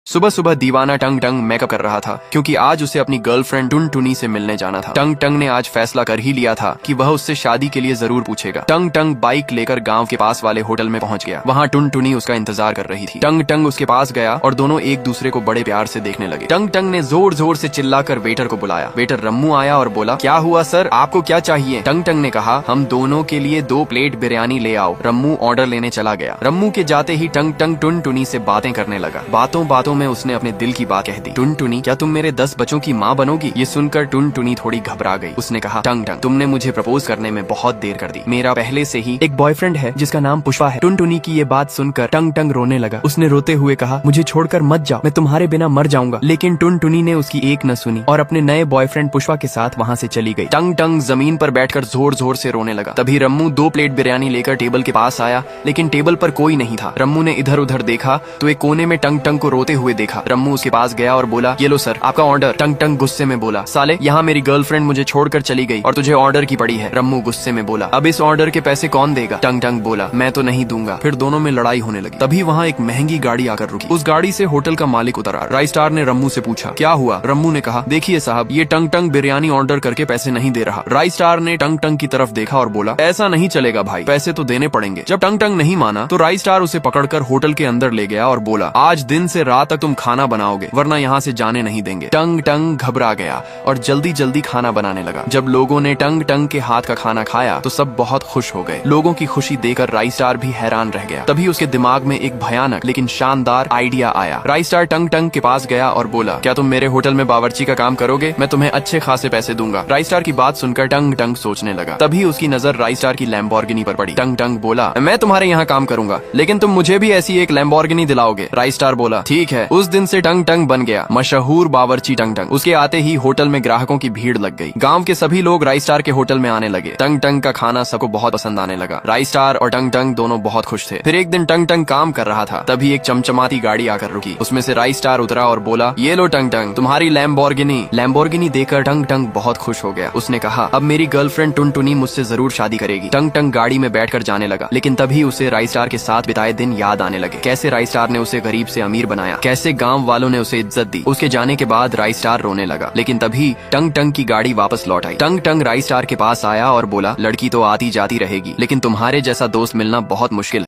सुबह सुबह दीवाना टंग टंग मेकअप कर रहा था क्योंकि आज उसे अपनी गर्लफ्रेंड टुन टुनी से मिलने जाना था। टंग टंग ने आज फैसला कर ही लिया था कि वह उससे शादी के लिए जरूर पूछेगा। टंग टंग बाइक लेकर गांव के पास वाले होटल में पहुंच गया। वहां टुन टुनी उसका इंतजार कर रही थी। टंग टंग उसके पास गया और दोनों एक दूसरे को बड़े प्यार से देखने लगे। टंग टंग ने जोर जोर से चिल्लाकर वेटर को बुलाया। वेटर रम्मू आया और बोला, क्या हुआ सर, आपको क्या चाहिए? टंग टंग ने कहा, हम दोनों के लिए 2 प्लेट बिरयानी ले आओ। रम्मू ऑर्डर लेने चला गया। रम्मू के जाते ही टंग टंग टुन टुनी से बातें करने लगा। बातों बातों में उसने अपने दिल की बात कह दी। टुन टुनी, क्या तुम मेरे 10 बच्चों की माँ बनोगी? ये सुनकर टुन टुनी थोड़ी घबरा गई। उसने कहा, टंग टंग, तुमने मुझे प्रपोज करने में बहुत देर कर दी। मेरा पहले से ही एक बॉयफ्रेंड है जिसका नाम पुष्पा है। टुन टुनी की ये बात सुनकर टंग टंग रोने लगा। उसने रोते हुए कहा, मुझे छोड़कर मत जाओ, मैं तुम्हारे बिना मर जाऊंगा। लेकिन टुन टुनी ने उसकी एक न सुनी और अपने नए बॉयफ्रेंड पुष्पा के साथ वहाँ से चली गई। टंग टंग जमीन पर बैठकर जोर जोर से रोने लगा। तभी रम्मू 2 प्लेट बिरयानी लेकर टेबल के पास आया, लेकिन टेबल पर कोई नहीं था। रम्मू ने इधर उधर देखा तो एक कोने में टंग टंग को रोते हुए देखा। रम्मू उसके पास गया और बोला, ये लो सर, आपका ऑर्डर। टंग टंग गुस्से में बोला, साले, यहाँ मेरी गर्लफ्रेंड मुझे छोड़कर चली गई और तुझे ऑर्डर की पड़ी है। रम्मू गुस्से में बोला, अब इस ऑर्डर के पैसे कौन देगा? टंग टंग बोला, मैं तो नहीं दूंगा। फिर दोनों में लड़ाई होने लगी। तभी वहाँ एक महंगी गाड़ी आकर रुकी। उस गाड़ी से होटल का मालिक उतरा। राइस स्टार ने रम्मू से पूछा, क्या हुआ? रम्मू ने कहा, देखिए साहब, ये टंग टंग बिरयानी ऑर्डर करके पैसे नहीं दे रहा। राइस स्टार ने टंग टंग की तरफ देखा और बोला, ऐसा नहीं चलेगा भाई, पैसे तो देने पड़ेंगे। जब टंग टंग नहीं माना तो राइस स्टार उसे पकड़कर होटल के अंदर ले गया और बोला, आज दिन से रात तक तुम खाना बनाओगे, वरना यहाँ से जाने नहीं देंगे। टंग टंग घबरा गया और जल्दी जल्दी खाना बनाने लगा। जब लोगों ने टंग टंग के हाथ का खाना खाया तो सब बहुत खुश हो गए। लोगों की खुशी देखकर राइस स्टार भी हैरान रह गया। तभी उसके दिमाग में एक भयानक लेकिन शानदार आइडिया आया। राइस स्टार टंग टंग के पास गया और बोला, क्या तुम मेरे होटल में बावर्ची का काम करोगे? मैं तुम्हें अच्छे खासे पैसे दूंगा। राइस स्टार की बात सुनकर टंग टंग सोचने लगा। तभी उसकी नजर राइस स्टार की लैम्बोर्गिनी पर पड़ी। टंग टंग बोला, मैं तुम्हारे यहाँ काम करूंगा, लेकिन तुम मुझे भी ऐसी एक लैम्बोर्गिनी दिलाओगे। राइस स्टार बोला, ठीक है। उस दिन से टंग टंग बन गया मशहूर बावर्ची टंग टंग। उसके आते ही होटल में ग्राहकों की भीड़ लग गई। गांव के सभी लोग राइस स्टार के होटल में आने लगे। टंग टंग का खाना सबको बहुत पसंद आने लगा। राइस स्टार और टंग टंग दोनों बहुत खुश थे। फिर एक दिन टंग टंग काम कर रहा था, तभी एक चमचमाती गाड़ी आकर रुकी। उसमें से राइस स्टार उतरा और बोला, ये लो टंग टंग, तुम्हारी लैम्बोर्गिनी। लैम्बोर्गिनी देखकर टंग टंग बहुत खुश हो गया। उसने कहा, अब मेरी गर्लफ्रेंड टुन टुनी मुझसे जरूर शादी करेगी। टंग टंग गाड़ी में बैठकर जाने लगा, लेकिन तभी उसे राइस स्टार के साथ बिताए दिन याद आने लगे। कैसे राइस स्टार ने उसे गरीब से अमीर बनाया, कैसे गाँव वालों ने उसे इज्जत दी। उसके जाने के बाद राइस स्टार रोने लगा। लेकिन तभी टंग टंग की गाड़ी वापस लौट आई। टंग टंग राइस स्टार के पास आया और बोला, लड़की तो आती जाती रहेगी, लेकिन तुम्हारे जैसा दोस्त मिलना बहुत मुश्किल है।